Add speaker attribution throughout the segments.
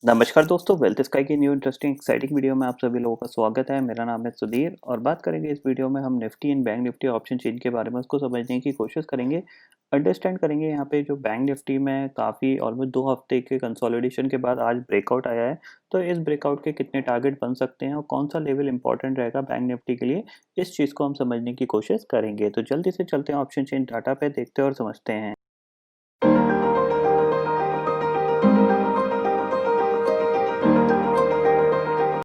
Speaker 1: नमस्कार दोस्तों, wealth sky की न्यू इंटरेस्टिंग एक्साइटिंग वीडियो में आप सभी लोगों का स्वागत है। मेरा नाम है सुधीर और बात करेंगे इस वीडियो में हम Nifty and bank Nifty option chain के बारे में उसको समझने की कोशिश करेंगे। अंडरस्टैंड करेंगे यहाँ पे जो बैंक निफ्टी में काफ़ी ऑलमोस्ट 2 हफ्ते के कंसोलिडेशन के बाद आज ब्रेकआउट आया है। तो इस ब्रेकआउट के कितने टारगेट बन सकते हैं और कौन-सा लेवल इंपॉर्टेंट रहेगा बैंक निफ्टी के लिए, इस चीज़ को हम समझने की कोशिश करेंगे। तो जल्दी से चलते हैं ऑप्शन चेन डाटा पे देखते हैं और समझते हैं।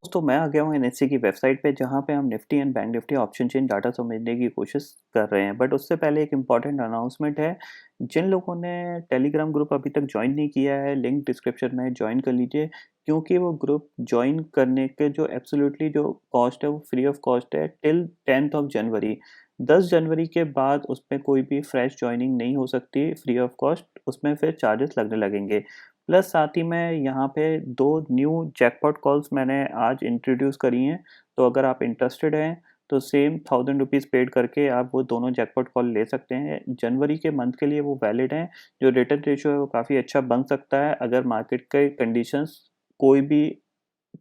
Speaker 1: दोस्तों मैं आ गया हूँ एनएससी की वेबसाइट पे जहाँ पे हम Nifty and bank Nifty option chain data समझने की कोशिश कर रहे हैं। बट उससे पहले एक इम्पॉर्टेंट अनाउंसमेंट है। जिन लोगों ने टेलीग्राम ग्रुप अभी तक ज्वाइन नहीं किया है, लिंक डिस्क्रिप्शन में ज्वाइन कर लीजिए, क्योंकि वो ग्रुप ज्वाइन करने के जो एब्सोल्युटली जो कॉस्ट है वो फ्री ऑफ कॉस्ट है टिल 10th ऑफ जनवरी। 10 जनवरी के बाद उसमें कोई भी फ्रेश ज्वाइनिंग नहीं हो सकती फ्री ऑफ कॉस्ट, उसमें फिर चार्जेस लगने लगेंगे। प्लस साथ ही में यहाँ पे 2 न्यू जैकपॉट कॉल्स मैंने आज इंट्रोड्यूस करी हैं। तो अगर आप इंटरेस्टेड हैं तो सेम 1000 रुपीज़ पेड करके आप वो दोनों जैकपॉट कॉल ले सकते हैं। जनवरी के मंथ के लिए वो वैलिड हैं। जो रिटर्न रेशियो है वो काफ़ी अच्छा बन सकता है अगर मार्केट के कंडीशंस कोई भी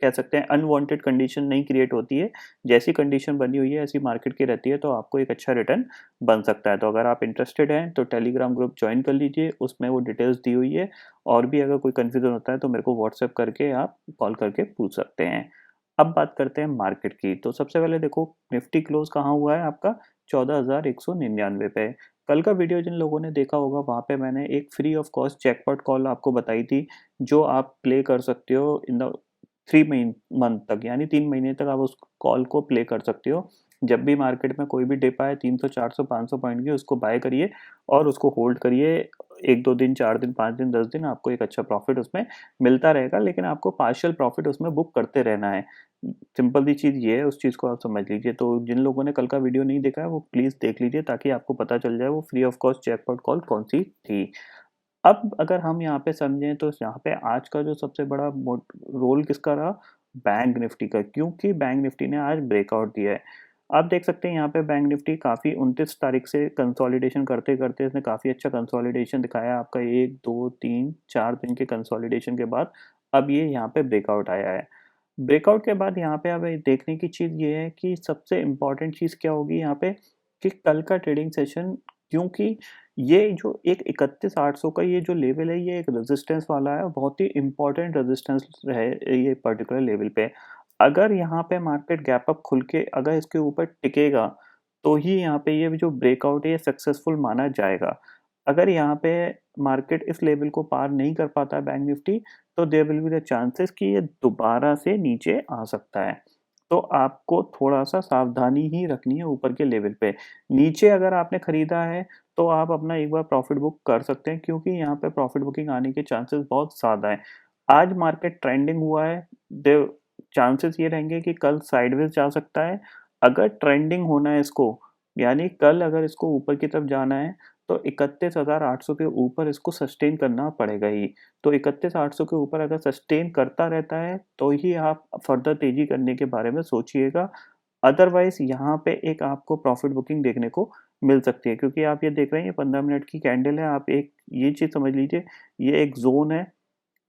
Speaker 1: कह सकते हैं अनवांटेड कंडीशन नहीं क्रिएट होती है। जैसी कंडीशन बनी हुई है ऐसी मार्केट की रहती है, तो आपको एक अच्छा रिटर्न बन सकता है। तो अगर आप इंटरेस्टेड हैं तो टेलीग्राम ग्रुप ज्वाइन कर लीजिए, उसमें वो डिटेल्स दी हुई है। और भी अगर कोई कन्फ्यूज़न होता है तो मेरे को व्हाट्सएप करके आप कॉल करके पूछ सकते हैं। अब बात करते हैं मार्केट की। तो सबसे पहले देखो निफ्टी क्लोज़ कहाँ हुआ है आपका 14,199 पे। कल का वीडियो जिन लोगों ने देखा होगा वहाँ पे मैंने एक free of cost jackpot call आपको बताई थी, जो आप प्ले कर सकते हो इन द 3 मंथ तक, यानी 3 महीने तक आप उस कॉल को प्ले कर सकते हो। जब भी मार्केट में कोई भी डिप आए 300, 400, 500 पॉइंट की, उसको बाय करिए और उसको होल्ड करिए। 1-2 दिन, 4 दिन, 5 दिन, 10 दिन आपको एक अच्छा प्रॉफ़िट उसमें मिलता रहेगा, लेकिन आपको पार्शियल प्रॉफ़िट उसमें बुक करते रहना है। सिंपल सी चीज़ ये है, उस चीज़ को आप समझ लीजिए। तो जिन लोगों ने कल का वीडियो नहीं देखा है वो प्लीज़ देख लीजिए, ताकि आपको पता चल जाए वो free of cost jackpot call कौन-सी थी। अब अगर हम यहाँ पे समझें तो यहाँ पे आज का जो सबसे बड़ा रोल किसका रहा? बैंक निफ्टी का, क्योंकि बैंक निफ्टी ने आज ब्रेकआउट दिया है। आप देख सकते हैं यहाँ पे बैंक निफ्टी काफ़ी 29 तारीख से कंसोलिडेशन करते-करते इसने काफ़ी अच्छा कंसोलिडेशन दिखाया। आपका 1, 2, 3, 4 दिन के कंसोलिडेशन के बाद अब ये यहाँ पे ब्रेकआउट आया है। ब्रेकआउट के बाद यहाँ पे अब देखने की चीज़ ये है कि सबसे इम्पोर्टेंट चीज़ क्या होगी यहाँ पे, कि कल का ट्रेडिंग सेशन, क्योंकि ये जो एक 31,800 का ये जो लेवल है ये एक रेजिस्टेंस वाला है, बहुत ही इम्पोर्टेंट रेजिस्टेंस है ये पर्टिकुलर लेवल पे। अगर यहाँ पे मार्केट गैप अप खुल के अगर इसके ऊपर टिकेगा, तो ही यहाँ पे ये जो ब्रेकआउट है ये सक्सेसफुल माना जाएगा। अगर यहाँ पे मार्केट इस लेवल को पार नहीं कर पाता है बैंक निफ्टी, तो there will be the chances कि ये दोबारा से नीचे आ सकता है। तो आपको थोड़ा-सा सावधानी ही रखनी है ऊपर के लेवल पे। नीचे अगर आपने खरीदा है, तो आप अपना एक बार प्रॉफ़िट बुक कर सकते हैं, क्योंकि यहाँ पे प्रॉफ़िट बुकिंग आने के चांसेस बहुत ज़्यादा हैं। आज मार्केट ट्रेंडिंग हुआ है, दे चांसेस ये रहेंगे कि कल साइडवेज़ जा सकता है। अगर ट्रेंडिंग होना है इसको, यानी कल अगर इसको ऊपर की तरफ जाना है, तो 31,800 के ऊपर इसको सस्टेन करना पड़ेगा ही। तो 31,800 के ऊपर अगर सस्टेन करता रहता है, तो ही आप फर्दर तेज़ी करने के बारे में सोचिएगा। अदरवाइज़ यहाँ पे एक आपको प्रॉफ़िट बुकिंग देखने को मिल सकती है, क्योंकि आप ये देख रहे हैं ये 15 मिनट की कैंडल है। आप एक ये चीज़ समझ लीजिए, ये एक ज़ोन है,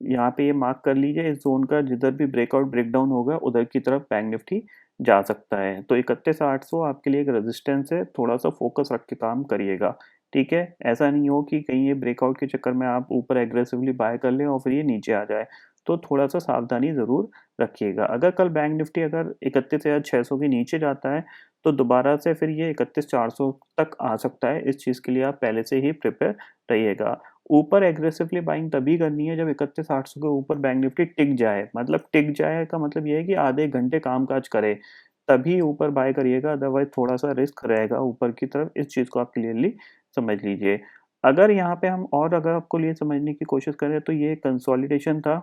Speaker 1: यहाँ पे ये मार्क कर लीजिए, इस ज़ोन का जिधर भी ब्रेकआउट ब्रेकडाउन होगा उधर की तरफ बैंक निफ्टी जा सकता है। तो 31,800 आपके लिए एक रेजिस्टेंस है, थोड़ा-सा फ़ोकस रख के काम करिएगा, ठीक है? ऐसा नहीं हो कि कहीं ये ब्रेकआउट के चक्कर में आप ऊपर एग्रेसिवली बाय कर लें और फिर ये नीचे आ जाए। तो थोड़ा-सा सावधानी ज़रूर रखिएगा। अगर कल बैंक निफ्टी अगर 31,600 के नीचे जाता है, तो दोबारा से फिर ये 31,400 तक आ सकता है। इस चीज़ के लिए आप पहले से ही प्रिपेयर रहिएगा। ऊपर एग्रेसिवली बाइंग तभी करनी है जब 31,800 के ऊपर बैंक निफ्टी टिक जाए। मतलब टिक जाए का मतलब ये है कि आधे घंटे कामकाज करे, तभी ऊपर बाय करिएगा, अदरवाइज़ थोड़ा-सा रिस्क रहेगा ऊपर की तरफ। इस चीज़ को आप क्लियरली समझ लीजिए। अगर यहाँ पे हम और अगर आपको लिए समझने की कोशिश करें तो ये कंसोलिडेशन था।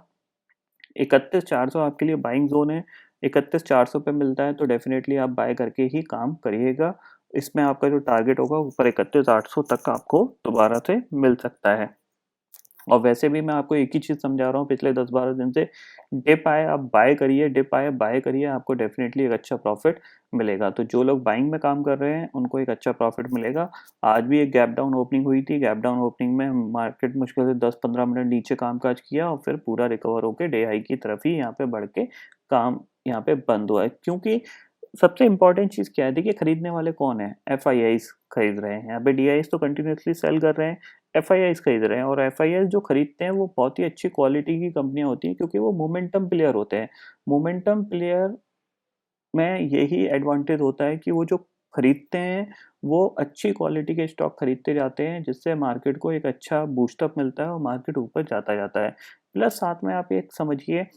Speaker 1: 31,400 आपके लिए बाइंग ज़ोन है। 31,400 पे मिलता है तो डेफ़िनेटली आप बाय करके ही काम करिएगा। इसमें आपका जो टारगेट होगा ऊपर 31,800 तक आपको दोबारा से मिल सकता है। और वैसे भी मैं आपको एक ही चीज़ समझा रहा हूँ पिछले 10-12 दिन से, डिप आए आप बाय करिए, डिप आए बाय करिए, आपको डेफ़िनेटली एक अच्छा प्रॉफ़िट मिलेगा। तो जो लोग बाइंग में काम कर रहे हैं, उनको एक अच्छा प्रॉफ़िट मिलेगा। आज भी एक गैप डाउन ओपनिंग हुई थी, गैप डाउन ओपनिंग में मार्केट मुश्किल से 10-15 मिनट नीचे कामकाज किया और फिर पूरा रिकवर होके डे हाई की तरफ ही यहाँ पे बढ़ के काम यहाँ पे बंद हुआ है। क्योंकि सबसे इम्पोर्टेंट चीज़ क्या है, देखिए खरीदने वाले कौन हैं? एफआईआईज़ खरीद रहे हैं, यहाँ पे डीआईज़ तो कंटिन्यूअसली सेल कर रहे हैं, एफआईआईज़ खरीद रहे हैं और एफआईआईज़ जो खरीदते हैं वो बहुत ही अच्छी क्वालिटी की कंपनियाँ होती हैं क्योंकि वो मोमेंटम प्लेयर होते हैं। मोमेंटम प्लेयर में यही एडवांटेज होता है कि वो जो खरीदते हैं, वो अच्छी क्वालिटी के स्टॉक खरीदते जाते हैं जिससे मार्केट को एक अच्छा बूस्ट अप मिलता है और मार्केट ऊपर जाता जाता है। प्लस साथ में आप एक समझिए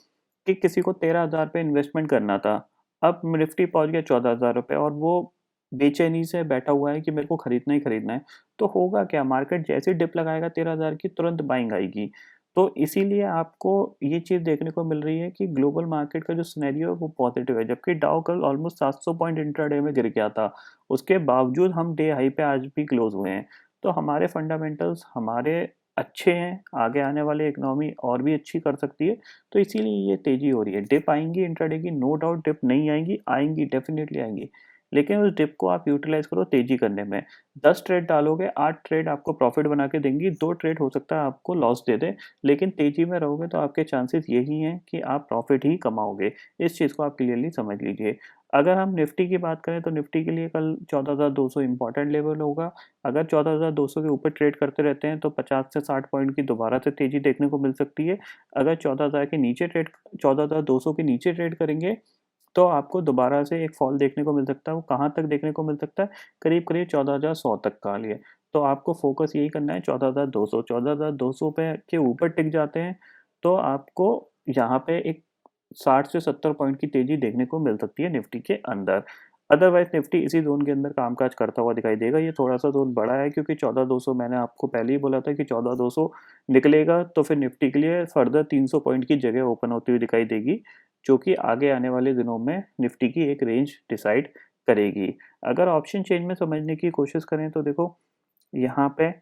Speaker 1: कि किसी को 13,000 पे इन्वेस्टमेंट करना था, अब निफ्टी पहुँच गया 14,000 रुपए और वो बेचैनी से बैठा हुआ है कि मेरे को खरीदना ही खरीदना है, तो होगा क्या? मार्केट जैसे ही डिप लगाएगा 13,000 की तुरंत बाइंग आएगी। तो इसीलिए आपको ये चीज़ देखने को मिल रही है कि ग्लोबल मार्केट का जो सिनेरियो है वो पॉजिटिव है, जबकि डाउ कल ऑलमोस्ट 700 पॉइंट इंट्राडे में गिर गया था। उसके बावजूद हम डे हाई पे आज भी क्लोज़ हुए हैं। तो हमारे फंडामेंटल्स हमारे अच्छे हैं, आगे आने वाली इकोनॉमी और भी अच्छी कर सकती है, तो इसीलिए ये तेज़ी हो रही है। डिप आएँगी इंट्राडे की, नो डाउट डिप नहीं आएँगी, आएँगी डेफ़िनिटली आएँगी। लेकिन उस डिप को आप यूटिलाइज़ करो तेज़ी करने में। 10 ट्रेड डालोगे, 8 ट्रेड आपको प्रॉफ़िट बना के देंगी, 2 ट्रेड हो सकता है आपको लॉस दे दें, लेकिन तेज़ी में रहोगे तो आपके चांसेस यही हैं कि आप प्रॉफ़िट ही कमाओगे। इस चीज़ को आप क्लियरली समझ लीजिए। अगर हम निफ्टी की बात करें तो निफ्टी के लिए कल 14,200 इम्पोर्टेंट लेवल होगा। अगर 14,200 के ऊपर ट्रेड करते रहते हैं तो 50 से 60 पॉइंट की दोबारा से तेज़ी देखने को मिल सकती है। अगर 14,200 के नीचे ट्रेड करेंगे तो आपको दोबारा से एक फॉल देखने को मिल सकता है। वो कहाँ तक देखने को मिल सकता है? करीब-करीब 14,100 तक का लिए। तो आपको फ़ोकस यही करना है 14,200 14,200 पे के ऊपर टिक जाते हैं, तो आपको यहाँ पे एक 60 से 70 पॉइंट की तेज़ी देखने को मिल सकती है निफ्टी के अंदर। अदरवाइज़ निफ्टी इसी ज़ोन के अंदर कामकाज करता हुआ दिखाई देगा। ये थोड़ा-सा ज़ोन बड़ा है क्योंकि 14,200 मैंने आपको पहले ही बोला था कि 14,200 निकलेगा तो फिर निफ्टी के लिए फर्दर 300 पॉइंट की जगह ओपन होती हुई दिखाई देगी, जो कि आगे आने वाले दिनों में निफ्टी की एक रेंज डिसाइड करेगी। अगर ऑप्शन चेन में समझने की कोशिश करें तो देखो, यहाँ पे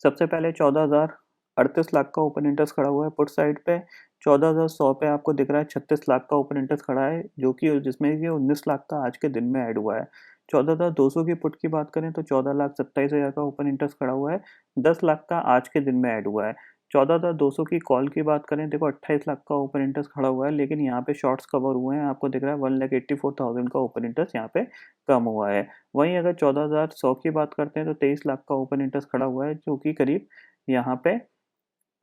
Speaker 1: सबसे पहले 14,038 लाख का ओपन इंटरेस्ट खड़ा हुआ है पुट साइड पे, 14,100 पे आपको दिख रहा है 36 लाख का ओपन इंटरेस्ट खड़ा है, जो कि जिसमें कि 19 लाख का आज के दिन में ऐड हुआ है। 14,200 की पुट की बात करें तो 14,27,000 का ओपन इंटरेस्ट खड़ा हुआ है, 10 लाख का आज के दिन में ऐड हुआ है। 14,200 की कॉल की बात करें, देखो 28 लाख का ओपन इंटरेस्ट खड़ा हुआ है, लेकिन यहाँ पे शॉर्ट्स कवर हुए हैं, आपको दिख रहा है 1,84,000 का ओपन इंटरेस्ट यहाँ पे कम हुआ है। वहीं अगर 14,100 की बात करते हैं तो 23 लाख का ओपन इंटरेस्ट खड़ा हुआ है, जो कि करीब यहाँ पे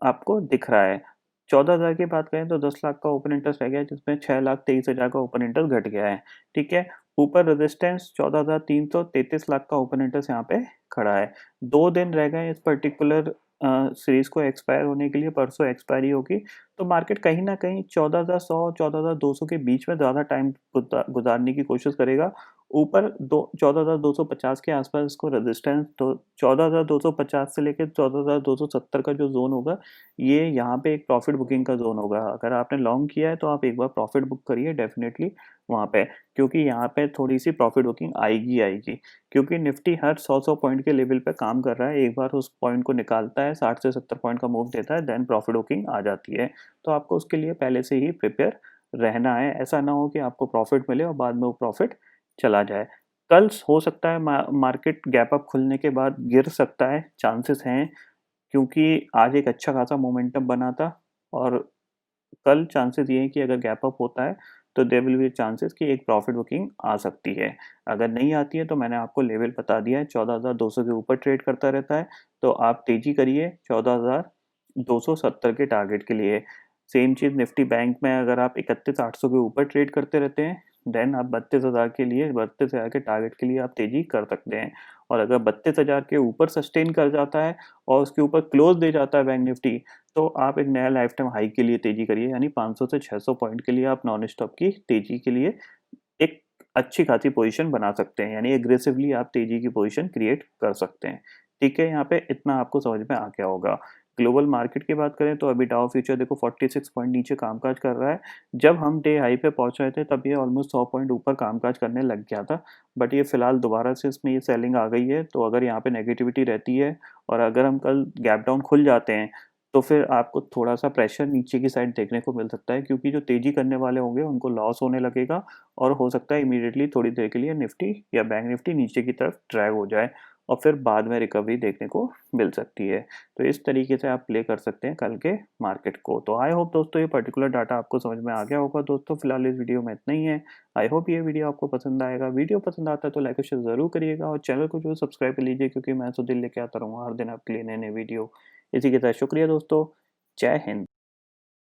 Speaker 1: आपको दिख रहा है। 14,000 की बात करें तो 10 लाख का ओपन इंटरेस्ट रह गया है, जिसमें 6,23,000 का ओपन इंटरेस्ट घट गया है, ठीक है? ऊपर रेजिस्टेंस 14,333 लाख का ओपन इंटरेस्ट यहाँ पे खड़ा है। 2 दिन रह गए इस पर्टिकुलर सीरीज़ को एक्सपायर होने के लिए, परसों एक्सपायरी होगी, तो मार्केट कहीं न कहीं 14,100 14,200 के बीच में ज़्यादा टाइम गुज़ारने की कोशिश करेगा। ऊपर दो 14,250 के आस-पास इसको रेजिस्टेंस, तो 14,250 से लेके 14,270 का जो ज़ोन होगा, ये यहाँ पे एक प्रॉफ़िट बुकिंग का ज़ोन होगा। अगर आपने लॉन्ग किया है तो आप एक बार प्रॉफ़िट बुक करिए डेफ़िनेटली वहाँ पे, क्योंकि यहाँ पे थोड़ी-सी प्रॉफ़िट बुकिंग आएगी आएगी। क्योंकि निफ्टी हर 100-100 पॉइंट के लेवल पे काम कर रहा है, एक बार उस पॉइंट को निकालता है, 60 से 70 पॉइंट का मूव देता है, देन प्रॉफ़िट बुकिंग आ जाती है। तो आपको उसके लिए पहले से ही प्रिपेयर रहना है। ऐसा ना हो कि आपको प्रॉफ़िट मिले और बाद में वो प्रॉफ़िट चला जाए। कल हो सकता है मार्केट गैप अप खुलने के बाद गिर सकता है, चांसेस हैं, क्योंकि आज एक अच्छा खासा मोमेंटम बना था और कल चांसेस ये हैं कि अगर गैप अप होता है तो देयर विल बी चांसेस कि एक प्रॉफिट बुकिंग आ सकती है। अगर नहीं आती है तो मैंने आपको लेवल बता दिया है, 14,200 के ऊपर ट्रेड करता रहता है, तो आप तेज़ी करिए 14,270 के टारगेट के लिए। सेम चीज़ निफ्टी बैंक में अगर आप 31,800 के ऊपर ट्रेड करते रहते हैं, देन आप 32,000 के लिए 32,000 के टारगेट के लिए आप तेज़ी कर सकते हैं। और अगर 32,000 के ऊपर सस्टेन कर जाता है और उसके ऊपर क्लोज़ दे जाता है बैंक निफ्टी, तो आप एक नया लाइफ टाइम हाई के लिए तेज़ी करिए, यानी 500 से 600 पॉइंट के लिए आप नॉन स्टॉप की तेज़ी के लिए एक अच्छी खासी पोज़ीशन बना सकते हैं, यानी एग्रेसिवली आप तेज़ी की पोज़ीशन क्रिएट कर सकते हैं। ठीक है, यहाँ पे इतना आपको समझ में आ गया होगा। ग्लोबल मार्केट की बात करें तो अभी डाउ फ्यूचर देखो 46 पॉइंट नीचे कामकाज कर रहा है। जब हम डे हाई पे पहुंच रहे थे तब ये ऑलमोस्ट 100 पॉइंट ऊपर कामकाज करने लग गया था, बट ये फिलहाल दोबारा से इसमें ये सेलिंग आ गई है। तो अगर यहाँ पे नेगेटिविटी रहती है और अगर हम कल गैप डाउन खुल जाते हैं तो फिर आपको थोड़ा सा प्रेशर नीचे की साइड देखने को मिल सकता है, क्योंकि जो तेजी करने वाले होंगे उनको लॉस होने लगेगा और हो सकता है इमीडिएटली थोड़ी देर के लिए निफ्टी या बैंक निफ्टी नीचे की तरफ ड्रैग हो जाए और फिर बाद में रिकवरी देखने को मिल सकती है। तो इस तरीके से आप प्ले कर सकते हैं कल के मार्केट को। तो आई होप दोस्तों ये पर्टिकुलर डाटा आपको समझ में आ गया होगा। दोस्तों फिलहाल इस वीडियो में इतना ही है। आई होप ये वीडियो आपको पसंद आएगा। वीडियो पसंद आता है तो लाइक और शेयर जरूर करिएगा और चैनल को जो सब्सक्राइब कर लीजिए, क्योंकि मैं तो दिल लेके आता रहूँगा हर दिन आपके लिए नए नए वीडियो। इसी के साथ शुक्रिया दोस्तों। जय हिंद।